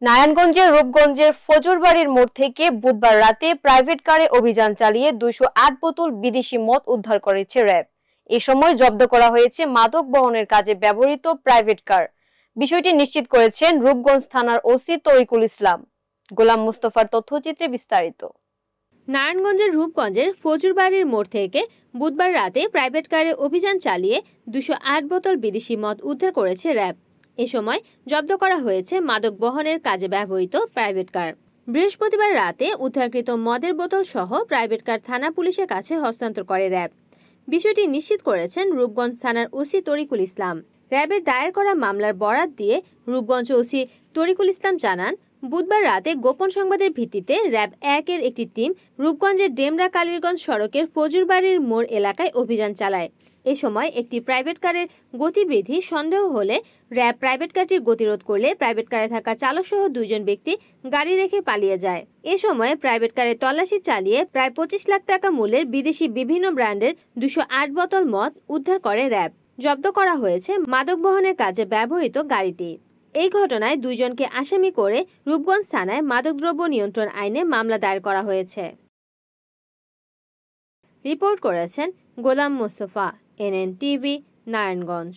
নারায়ণগঞ্জের রূপগঞ্জের ফজুরবাড়ির মোড় থেকে বুধবার রাতে প্রাইভেট কারে অভিযান চালিয়ে 208 বোতল বিদেশি মদ উদ্ধার করেছে র্যাব। এ সময় জব্দ করা হয়েছে মাদক বহনের কাজে ব্যবহৃত প্রাইভেট কার। বিষয়টি নিশ্চিত করেছেন রূপগঞ্জ থানার ওসি তরিকুল ইসলাম। গোলাম মুস্তফার তথ্যচিত্রে বিস্তারিত। নারায়ণগঞ্জের রূপগঞ্জের ফজুরবাড়ির মোড় থেকে বুধবার রাতে প্রাইভেট কারে অভিযান চালিয়ে 208 বোতল বিদেশি মদ উদ্ধার করেছে র্যাব। এ সময় জব্দ করা হয়েছে মাদক বহনের কাজে ব্যবহৃত প্রাইভেট কার। বৃহস্পতিবার রাতে উদ্ধারকৃত মদের বোতল সহ প্রাইভেট কার থানা পুলিশের কাছে হস্তান্তর করে র্যাব। বিষয়টি নিশ্চিত করেছেন রূপগঞ্জ থানার ওসি তরিকুল ইসলাম। র্যাবের দায়ের করা মামলার বরাত দিয়ে রূপগঞ্জ ওসি তরিকুল ইসলাম জানান, বুধবার রাতে গোপন সংবাদের ভিত্তিতে র্যাব 1-এর একটি টিম রূপগঞ্জের ডেমরা কালীরগঞ্জ সড়কের ফজুরবাড়ির মোড় এলাকায় অভিযান চালায়। এ সময় একটি প্রাইভেট কারের গতিবিধি সন্দেহ হলে র্যাব প্রাইভেট কারটির গতিরোধ করলে প্রাইভেট কারে থাকা চালক সহ 2 জন ব্যক্তি গাড়ি রেখে পালিয়ে যায়। এ সময় প্রাইভেট কারের তল্লাশি চালিয়ে প্রায় 25 লাখ টাকা মূল্যের বিদেশি বিভিন্ন ব্র্যান্ডের 208 বোতল মদ উদ্ধার করে র্যাব। জব্দ করা হয়েছে মাদক বহনের কাজে ব্যবহৃত গাড়িটি। এই ঘটনায় 2 জনকে আসামি করে রূপগঞ্জ থানায় মাদকদ্রব্য নিয়ন্ত্রণ আইনে মামলা দায়ের করা হয়েছে। রিপোর্ট করেছেন গোলাম মুস্তফা, NN টিভি, নারায়ণগঞ্জ।